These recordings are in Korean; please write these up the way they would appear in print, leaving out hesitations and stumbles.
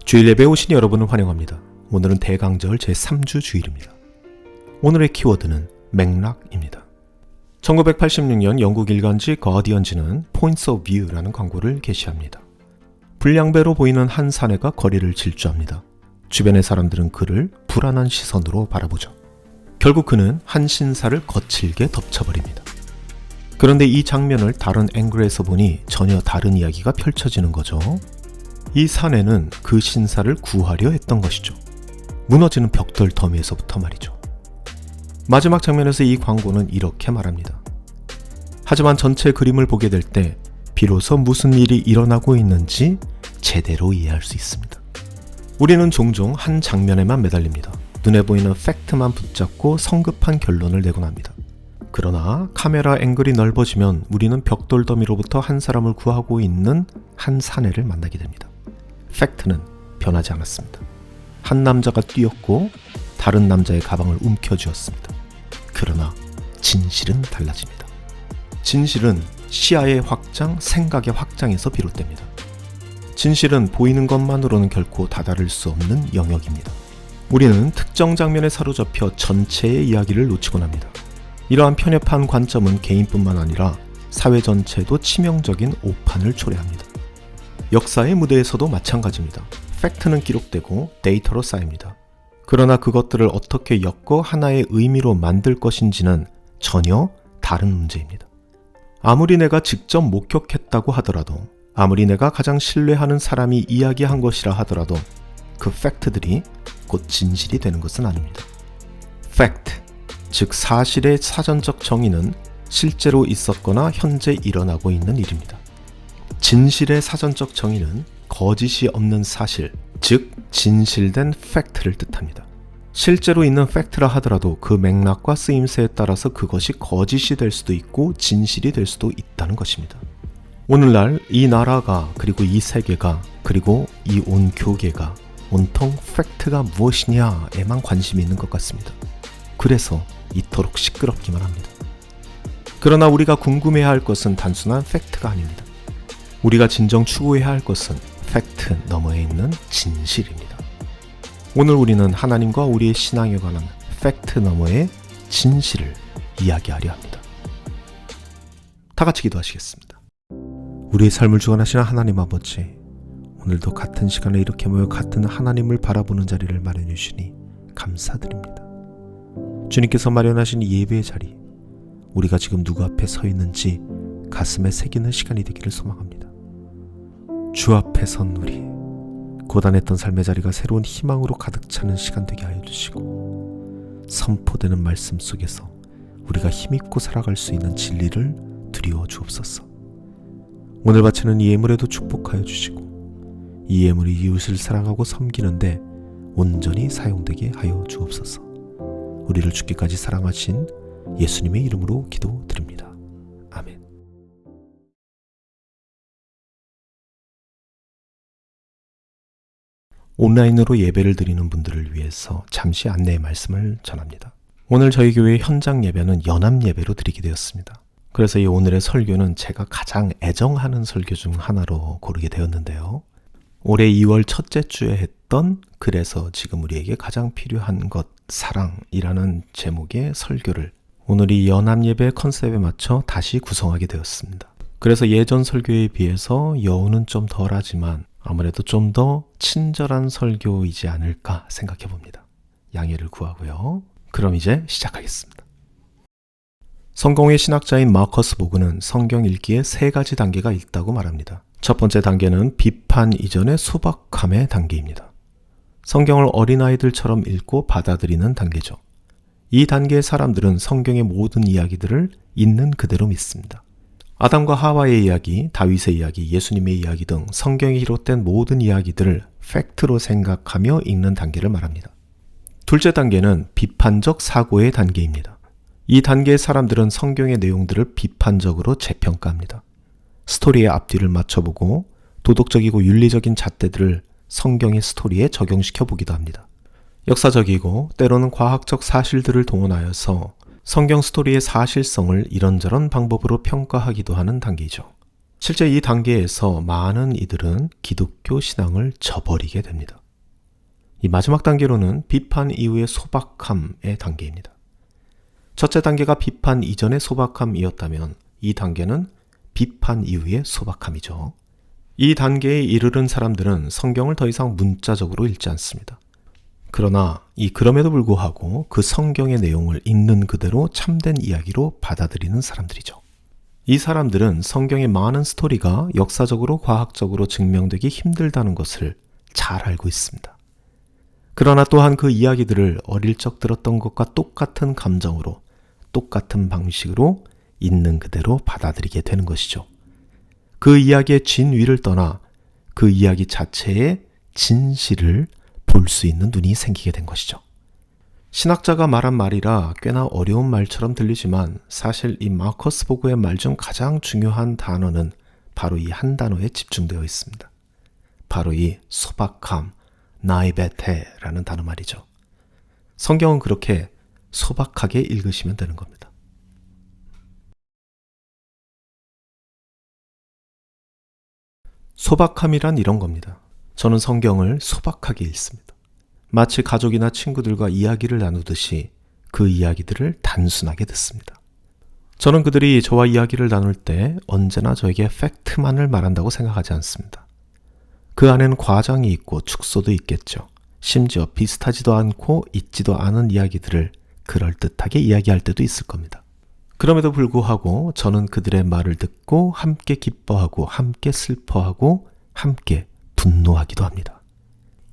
주일 예배에 오신 여러분을 환영합니다. 오늘은 대강절 제3주 주일입니다. 오늘의 키워드는 맥락입니다. 1986년 영국 일간지 거디언지는 Points of View라는 광고를 게시합니다. 불량배로 보이는 한 사내가 거리를 질주합니다. 주변의 사람들은 그를 불안한 시선으로 바라보죠. 결국 그는 한 신사를 거칠게 덮쳐버립니다. 그런데 이 장면을 다른 앵글에서 보니 전혀 다른 이야기가 펼쳐지는 거죠. 이 사내는 그 신사를 구하려 했던 것이죠. 무너지는 벽돌 더미에서부터 말이죠. 마지막 장면에서 이 광고는 이렇게 말합니다. 하지만 전체 그림을 보게 될 때 비로소 무슨 일이 일어나고 있는지 제대로 이해할 수 있습니다. 우리는 종종 한 장면에만 매달립니다. 눈에 보이는 팩트만 붙잡고 성급한 결론을 내곤 합니다. 그러나 카메라 앵글이 넓어지면 우리는 벽돌 더미로부터 한 사람을 구하고 있는 한 사내를 만나게 됩니다. 팩트는 변하지 않았습니다. 한 남자가 뛰었고 다른 남자의 가방을 움켜쥐었습니다. 그러나 진실은 달라집니다. 진실은 시야의 확장, 생각의 확장에서 비롯됩니다. 진실은 보이는 것만으로는 결코 다다를 수 없는 영역입니다. 우리는 특정 장면에 사로잡혀 전체의 이야기를 놓치곤 합니다. 이러한 편협한 관점은 개인뿐만 아니라 사회 전체도 치명적인 오판을 초래합니다. 역사의 무대에서도 마찬가지입니다. 팩트는 기록되고 데이터로 쌓입니다. 그러나 그것들을 어떻게 엮어 하나의 의미로 만들 것인지는 전혀 다른 문제입니다. 아무리 내가 직접 목격했다고 하더라도, 아무리 내가 가장 신뢰하는 사람이 이야기한 것이라 하더라도 그 팩트들이 곧 진실이 되는 것은 아닙니다. 팩트, 즉 사실의 사전적 정의는 실제로 있었거나 현재 일어나고 있는 일입니다. 진실의 사전적 정의는 거짓이 없는 사실, 즉 진실된 팩트를 뜻합니다. 실제로 있는 팩트라 하더라도 그 맥락과 쓰임새에 따라서 그것이 거짓이 될 수도 있고 진실이 될 수도 있다는 것입니다. 오늘날 이 나라가, 그리고 이 세계가, 그리고 이 온 교계가 온통 팩트가 무엇이냐에만 관심이 있는 것 같습니다. 그래서 이토록 시끄럽기만 합니다. 그러나 우리가 궁금해야 할 것은 단순한 팩트가 아닙니다. 우리가 진정 추구해야 할 것은 팩트 너머에 있는 진실입니다. 오늘 우리는 하나님과 우리의 신앙에 관한 팩트 너머의 진실을 이야기하려 합니다. 다 같이 기도하시겠습니다. 우리의 삶을 주관하시는 하나님 아버지, 오늘도 같은 시간에 이렇게 모여 같은 하나님을 바라보는 자리를 마련해 주시니 감사드립니다. 주님께서 마련하신 예배의 자리, 우리가 지금 누구 앞에 서 있는지 가슴에 새기는 시간이 되기를 소망합니다. 주 앞에 선 우리, 고단했던 삶의 자리가 새로운 희망으로 가득 차는 시간 되게 하여 주시고, 선포되는 말씀 속에서 우리가 힘있고 살아갈 수 있는 진리를 드리워 주옵소서. 오늘 바치는 이 예물에도 축복하여 주시고, 이 예물이 이웃을 사랑하고 섬기는데 온전히 사용되게 하여 주옵소서. 우리를 죽기까지 사랑하신 예수님의 이름으로 기도드립니다. 아멘. 온라인으로 예배를 드리는 분들을 위해서 잠시 안내의 말씀을 전합니다. 오늘 저희 교회 현장 예배는 연합 예배로 드리게 되었습니다. 그래서 이 오늘의 설교는 제가 가장 애정하는 설교 중 하나로 고르게 되었는데요. 올해 2월 첫째 주에 했던 그래서 지금 우리에게 가장 필요한 것 사랑이라는 제목의 설교를 오늘 이 연합 예배 컨셉에 맞춰 다시 구성하게 되었습니다. 그래서 예전 설교에 비해서 여우는 좀 덜하지만 아무래도 좀 더 친절한 설교이지 않을까 생각해 봅니다. 양해를 구하고요. 그럼 이제 시작하겠습니다. 성공의 신학자인 마커스 보그는 성경 읽기에 3가지 단계가 있다고 말합니다. 첫 번째 단계는 비판 이전의 소박함의 단계입니다. 성경을 어린아이들처럼 읽고 받아들이는 단계죠. 이 단계의 사람들은 성경의 모든 이야기들을 있는 그대로 믿습니다. 아담과 하와의 이야기, 다윗의 이야기, 예수님의 이야기 등 성경에 기록된 모든 이야기들을 팩트로 생각하며 읽는 단계를 말합니다. 둘째 단계는 비판적 사고의 단계입니다. 이 단계의 사람들은 성경의 내용들을 비판적으로 재평가합니다. 스토리의 앞뒤를 맞춰보고 도덕적이고 윤리적인 잣대들을 성경의 스토리에 적용시켜 보기도 합니다. 역사적이고 때로는 과학적 사실들을 동원하여서 성경 스토리의 사실성을 이런저런 방법으로 평가하기도 하는 단계이죠. 실제 이 단계에서 많은 이들은 기독교 신앙을 저버리게 됩니다. 이 마지막 단계로는 비판 이후의 소박함의 단계입니다. 첫째 단계가 비판 이전의 소박함이었다면 이 단계는 비판 이후의 소박함이죠. 이 단계에 이르른 사람들은 성경을 더 이상 문자적으로 읽지 않습니다. 그러나 그럼에도 불구하고 그 성경의 내용을 있는 그대로 참된 이야기로 받아들이는 사람들이죠. 이 사람들은 성경의 많은 스토리가 역사적으로 과학적으로 증명되기 힘들다는 것을 잘 알고 있습니다. 그러나 또한 그 이야기들을 어릴 적 들었던 것과 똑같은 감정으로 똑같은 방식으로 있는 그대로 받아들이게 되는 것이죠. 그 이야기의 진위를 떠나 그 이야기 자체의 진실을 볼 수 있는 눈이 생기게 된 것이죠. 신학자가 말한 말이라 꽤나 어려운 말처럼 들리지만 사실 이 마커스 보그의 말 중 가장 중요한 단어는 바로 이 한 단어에 집중되어 있습니다. 바로 이 소박함, 나이베테라는 단어 말이죠. 성경은 그렇게 소박하게 읽으시면 되는 겁니다. 소박함이란 이런 겁니다. 저는 성경을 소박하게 읽습니다. 마치 가족이나 친구들과 이야기를 나누듯이 그 이야기들을 단순하게 듣습니다. 저는 그들이 저와 이야기를 나눌 때 언제나 저에게 팩트만을 말한다고 생각하지 않습니다. 그 안에는 과장이 있고 축소도 있겠죠. 심지어 비슷하지도 않고 있지도 않은 이야기들을 그럴듯하게 이야기할 때도 있을 겁니다. 그럼에도 불구하고 저는 그들의 말을 듣고 함께 기뻐하고 함께 슬퍼하고 함께 분노하기도 합니다.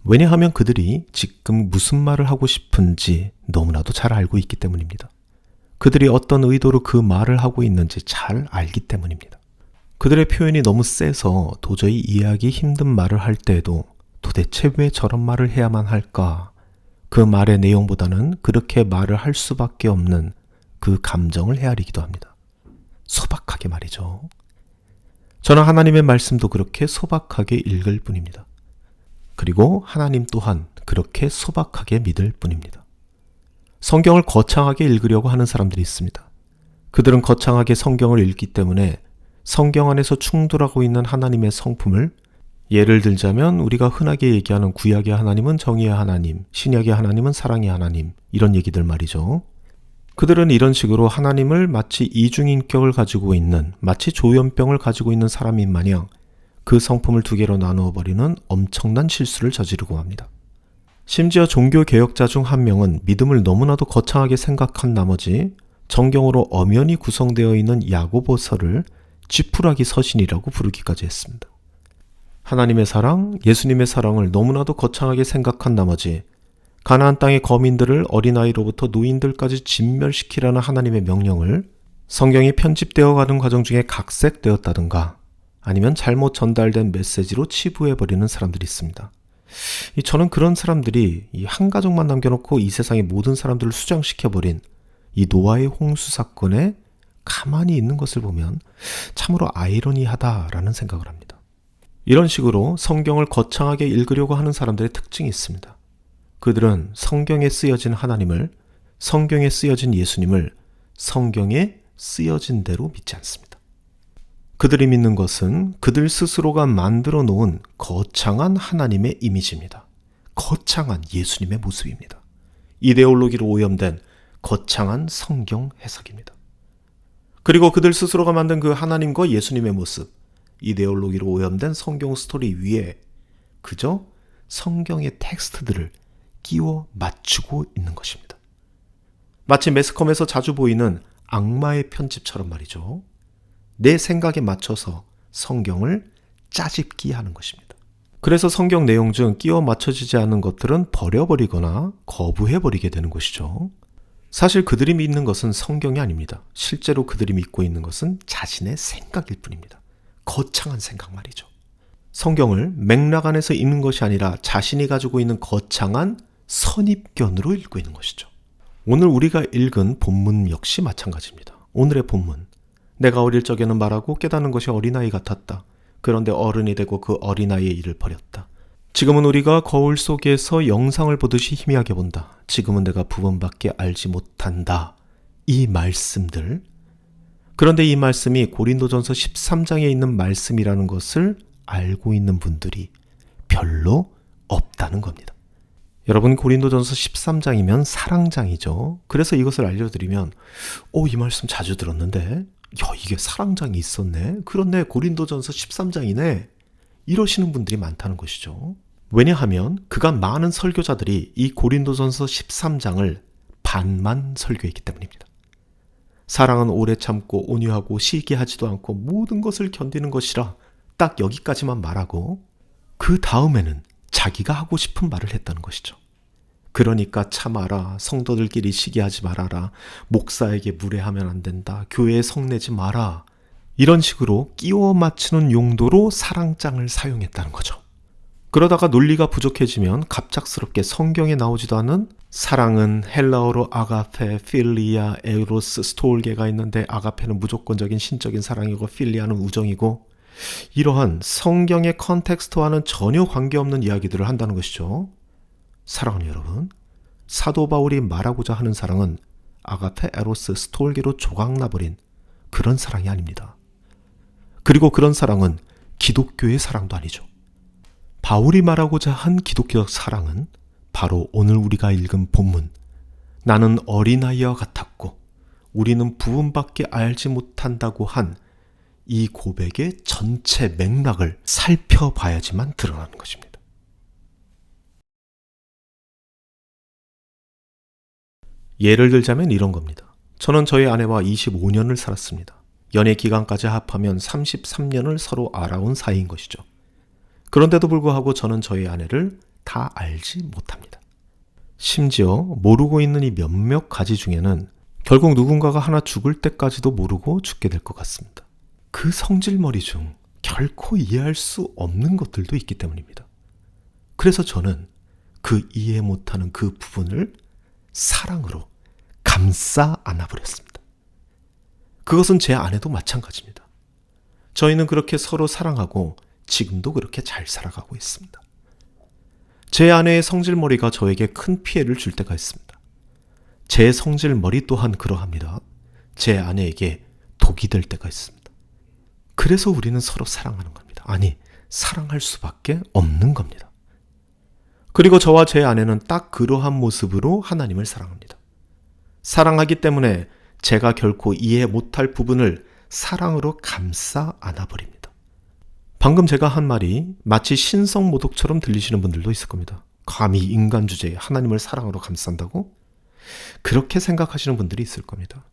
왜냐하면 그들이 지금 무슨 말을 하고 싶은지 너무나도 잘 알고 있기 때문입니다. 그들이 어떤 의도로 그 말을 하고 있는지 잘 알기 때문입니다. 그들의 표현이 너무 세서 도저히 이해하기 힘든 말을 할 때에도 도대체 왜 저런 말을 해야만 할까? 그 말의 내용보다는 그렇게 말을 할 수밖에 없는 그 감정을 헤아리기도 합니다. 소박하게 말이죠. 저는 하나님의 말씀도 그렇게 소박하게 읽을 뿐입니다. 그리고 하나님 또한 그렇게 소박하게 믿을 뿐입니다. 성경을 거창하게 읽으려고 하는 사람들이 있습니다. 그들은 거창하게 성경을 읽기 때문에 성경 안에서 충돌하고 있는 하나님의 성품을, 예를 들자면 우리가 흔하게 얘기하는 구약의 하나님은 정의의 하나님, 신약의 하나님은 사랑의 하나님, 이런 얘기들 말이죠. 그들은 이런 식으로 하나님을 마치 이중인격을 가지고 있는, 마치 조현병을 가지고 있는 사람인 마냥 그 성품을 두 개로 나누어 버리는 엄청난 실수를 저지르고 합니다. 심지어 종교개혁자 중 한 명은 믿음을 너무나도 거창하게 생각한 나머지 정경으로 엄연히 구성되어 있는 야고보서를 쥐푸라기 서신이라고 부르기까지 했습니다. 하나님의 사랑, 예수님의 사랑을 너무나도 거창하게 생각한 나머지 가나안 땅의 거민들을 어린아이로부터 노인들까지 진멸시키라는 하나님의 명령을 성경이 편집되어 가는 과정 중에 각색되었다든가 아니면 잘못 전달된 메시지로 치부해버리는 사람들이 있습니다. 저는 그런 사람들이 이 한 가족만 남겨놓고 이 세상의 모든 사람들을 수장시켜버린 이 노아의 홍수 사건에 가만히 있는 것을 보면 참으로 아이러니하다라는 생각을 합니다. 이런 식으로 성경을 거창하게 읽으려고 하는 사람들의 특징이 있습니다. 그들은 성경에 쓰여진 하나님을, 성경에 쓰여진 예수님을 성경에 쓰여진 대로 믿지 않습니다. 그들이 믿는 것은 그들 스스로가 만들어 놓은 거창한 하나님의 이미지입니다. 거창한 예수님의 모습입니다. 이데올로기로 오염된 거창한 성경 해석입니다. 그리고 그들 스스로가 만든 그 하나님과 예수님의 모습, 이데올로기로 오염된 성경 스토리 위에 그저 성경의 텍스트들을 끼워 맞추고 있는 것입니다. 마치 매스컴에서 자주 보이는 악마의 편집처럼 말이죠. 내 생각에 맞춰서 성경을 짜집기 하는 것입니다. 그래서 성경 내용 중 끼워 맞춰지지 않는 것들은 버려버리거나 거부해버리게 되는 것이죠. 사실 그들이 믿는 것은 성경이 아닙니다. 실제로 그들이 믿고 있는 것은 자신의 생각일 뿐입니다. 거창한 생각 말이죠. 성경을 맥락 안에서 읽는 것이 아니라 자신이 가지고 있는 거창한 선입견으로 읽고 있는 것이죠. 오늘 우리가 읽은 본문 역시 마찬가지입니다. 오늘의 본문. 내가 어릴 적에는 말하고 깨닫는 것이 어린아이 같았다. 그런데 어른이 되고 그 어린아이의 일을 버렸다. 지금은 우리가 거울 속에서 영상을 보듯이 희미하게 본다. 지금은 내가 부분밖에 알지 못한다. 이 말씀들, 그런데 이 말씀이 고린도전서 13장에 있는 말씀이라는 것을 알고 있는 분들이 별로 없다는 겁니다. 여러분, 고린도전서 13장이면 사랑장이죠. 그래서 이것을 알려드리면 이 말씀 자주 들었는데 이게 사랑장이 있었네. 그렇네, 고린도전서 13장이네. 이러시는 분들이 많다는 것이죠. 왜냐하면 그간 많은 설교자들이 이 고린도전서 13장을 반만 설교했기 때문입니다. 사랑은 오래 참고 온유하고 시기하지도 않고 모든 것을 견디는 것이라 딱 여기까지만 말하고 그 다음에는 자기가 하고 싶은 말을 했다는 것이죠. 그러니까 참아라, 성도들끼리 시기하지 말아라, 목사에게 무례하면 안 된다, 교회에 성내지 마라, 이런 식으로 끼워 맞추는 용도로 사랑장을 사용했다는 거죠. 그러다가 논리가 부족해지면 갑작스럽게 성경에 나오지도 않은 사랑은 헬라어로 아가페, 필리아, 에우로스, 스토울게가 있는데 아가페는 무조건적인 신적인 사랑이고 필리아는 우정이고, 이러한 성경의 컨텍스트와는 전혀 관계없는 이야기들을 한다는 것이죠. 사랑하는 여러분, 사도 바울이 말하고자 하는 사랑은 아가페, 에로스, 스토울게로 조각나버린 그런 사랑이 아닙니다. 그리고 그런 사랑은 기독교의 사랑도 아니죠. 바울이 말하고자 한 기독교적 사랑은 바로 오늘 우리가 읽은 본문, 나는 어린아이와 같았고 우리는 부분밖에 알지 못한다고 한 이 고백의 전체 맥락을 살펴봐야지만 드러나는 것입니다. 예를 들자면 이런 겁니다. 저는 저희 아내와 25년을 살았습니다. 연애 기간까지 합하면 33년을 서로 알아온 사이인 것이죠. 그런데도 불구하고 저는 저희 아내를 다 알지 못합니다. 심지어 모르고 있는 이 몇몇 가지 중에는 결국 누군가가 하나 죽을 때까지도 모르고 죽게 될 것 같습니다. 그 성질머리 중 결코 이해할 수 없는 것들도 있기 때문입니다. 그래서 저는 그 이해 못하는 그 부분을 사랑으로 감싸 안아버렸습니다. 그것은 제 아내도 마찬가지입니다. 저희는 그렇게 서로 사랑하고 지금도 그렇게 잘 살아가고 있습니다. 제 아내의 성질머리가 저에게 큰 피해를 줄 때가 있습니다. 제 성질머리 또한 그러합니다. 제 아내에게 독이 될 때가 있습니다. 그래서 우리는 서로 사랑하는 겁니다. 아니, 사랑할 수밖에 없는 겁니다. 그리고 저와 제 아내는 딱 그러한 모습으로 하나님을 사랑합니다. 사랑하기 때문에 제가 결코 이해 못할 부분을 사랑으로 감싸 안아버립니다. 방금 제가 한 말이 마치 신성모독처럼 들리시는 분들도 있을 겁니다. 감히 인간 주제에 하나님을 사랑으로 감싼다고? 그렇게 생각하시는 분들이 있을 겁니다.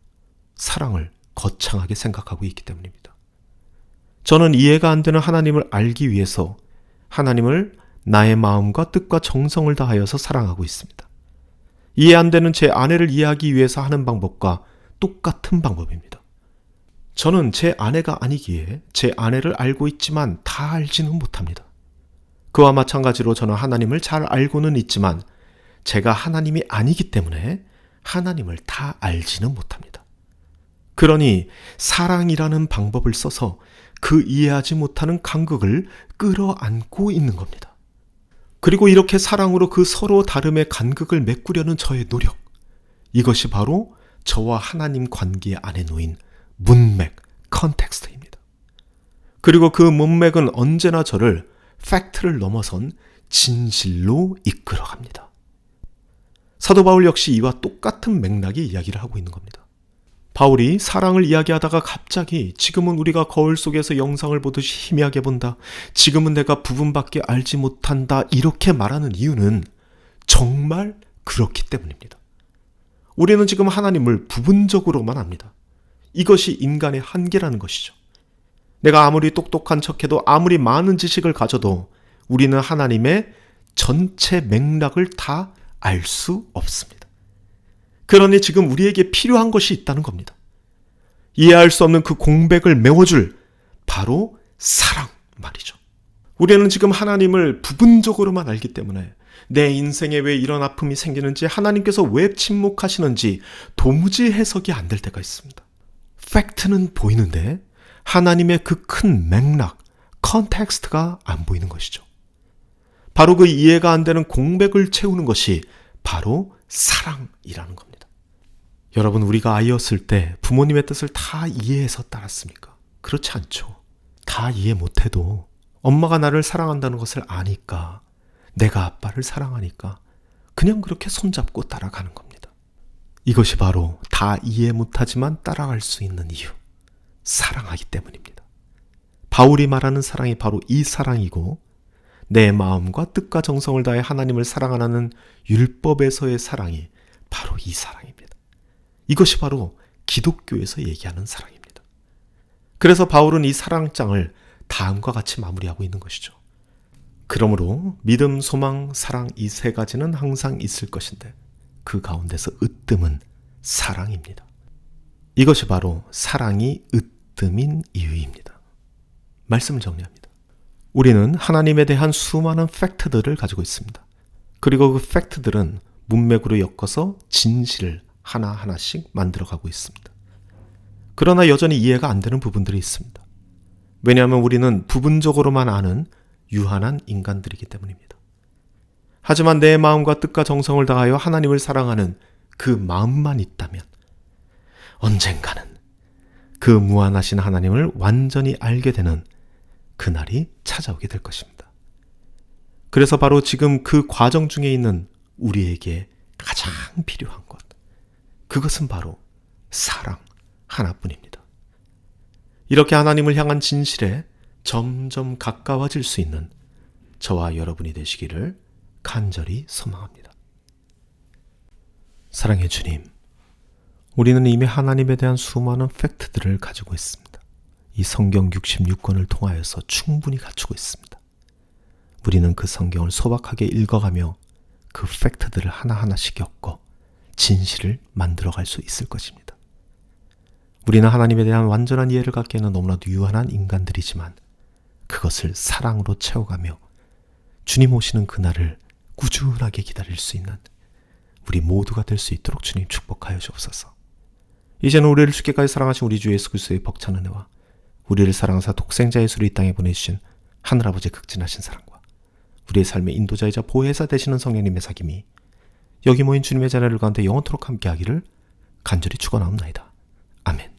사랑을 거창하게 생각하고 있기 때문입니다. 저는 이해가 안 되는 하나님을 알기 위해서 하나님을 나의 마음과 뜻과 정성을 다하여서 사랑하고 있습니다. 이해 안 되는 제 아내를 이해하기 위해서 하는 방법과 똑같은 방법입니다. 저는 제 아내가 아니기에 제 아내를 알고 있지만 다 알지는 못합니다. 그와 마찬가지로 저는 하나님을 잘 알고는 있지만 제가 하나님이 아니기 때문에 하나님을 다 알지는 못합니다. 그러니 사랑이라는 방법을 써서 그 이해하지 못하는 간극을 끌어안고 있는 겁니다. 그리고 이렇게 사랑으로 그 서로 다름의 간극을 메꾸려는 저의 노력, 이것이 바로 저와 하나님 관계 안에 놓인 문맥, 컨텍스트입니다. 그리고 그 문맥은 언제나 저를 팩트를 넘어선 진실로 이끌어갑니다. 사도 바울 역시 이와 똑같은 맥락의 이야기를 하고 있는 겁니다. 바울이 사랑을 이야기하다가 갑자기 지금은 우리가 거울 속에서 영상을 보듯이 희미하게 본다, 지금은 내가 부분밖에 알지 못한다, 이렇게 말하는 이유는 정말 그렇기 때문입니다. 우리는 지금 하나님을 부분적으로만 압니다. 이것이 인간의 한계라는 것이죠. 내가 아무리 똑똑한 척해도 아무리 많은 지식을 가져도 우리는 하나님의 전체 맥락을 다 알 수 없습니다. 그러니 지금 우리에게 필요한 것이 있다는 겁니다. 이해할 수 없는 그 공백을 메워줄 바로 사랑 말이죠. 우리는 지금 하나님을 부분적으로만 알기 때문에 내 인생에 왜 이런 아픔이 생기는지, 하나님께서 왜 침묵하시는지 도무지 해석이 안 될 때가 있습니다. 팩트는 보이는데 하나님의 그 큰 맥락, 컨텍스트가 안 보이는 것이죠. 바로 그 이해가 안 되는 공백을 채우는 것이 바로 사랑이라는 겁니다. 여러분, 우리가 아이였을 때 부모님의 뜻을 다 이해해서 따랐습니까? 그렇지 않죠. 다 이해 못해도 엄마가 나를 사랑한다는 것을 아니까, 내가 아빠를 사랑하니까 그냥 그렇게 손잡고 따라가는 겁니다. 이것이 바로 다 이해 못하지만 따라갈 수 있는 이유, 사랑하기 때문입니다. 바울이 말하는 사랑이 바로 이 사랑이고, 내 마음과 뜻과 정성을 다해 하나님을 사랑하는 율법에서의 사랑이 바로 이 사랑입니다. 이것이 바로 기독교에서 얘기하는 사랑입니다. 그래서 바울은 이 사랑장을 다음과 같이 마무리하고 있는 것이죠. 그러므로 믿음, 소망, 사랑 이 세 가지는 항상 있을 것인데 그 가운데서 으뜸은 사랑입니다. 이것이 바로 사랑이 으뜸인 이유입니다. 말씀을 정리합니다. 우리는 하나님에 대한 수많은 팩트들을 가지고 있습니다. 그리고 그 팩트들은 문맥으로 엮어서 진실을 하나하나씩 만들어가고 있습니다. 그러나 여전히 이해가 안 되는 부분들이 있습니다. 왜냐하면 우리는 부분적으로만 아는 유한한 인간들이기 때문입니다. 하지만 내 마음과 뜻과 정성을 다하여 하나님을 사랑하는 그 마음만 있다면 언젠가는 그 무한하신 하나님을 완전히 알게 되는 그날이 찾아오게 될 것입니다. 그래서 바로 지금 그 과정 중에 있는 우리에게 가장 필요한 것, 그것은 바로 사랑 하나뿐입니다. 이렇게 하나님을 향한 진실에 점점 가까워질 수 있는 저와 여러분이 되시기를 간절히 소망합니다. 사랑의 주님, 우리는 이미 하나님에 대한 수많은 팩트들을 가지고 있습니다. 이 성경 66권을 통하여서 충분히 갖추고 있습니다. 우리는 그 성경을 소박하게 읽어가며 그 팩트들을 하나하나씩 엮어 진실을 만들어갈 수 있을 것입니다. 우리는 하나님에 대한 완전한 이해를 갖기에는 너무나도 유한한 인간들이지만 그것을 사랑으로 채워가며 주님 오시는 그날을 꾸준하게 기다릴 수 있는 우리 모두가 될 수 있도록 주님 축복하여 주옵소서. 이제는 우리를 주께까지 사랑하신 우리 주 예수 그리스도의 벅찬 은혜와 우리를 사랑하사 독생자 예수를 이 땅에 보내주신 하늘아버지의 극진하신 사랑과 우리의 삶의 인도자이자 보혜사 되시는 성령님의 사귐이 여기 모인 주님의 자녀들 가운데 영원토록 함께하기를 간절히 축원하옵나이다. 아멘.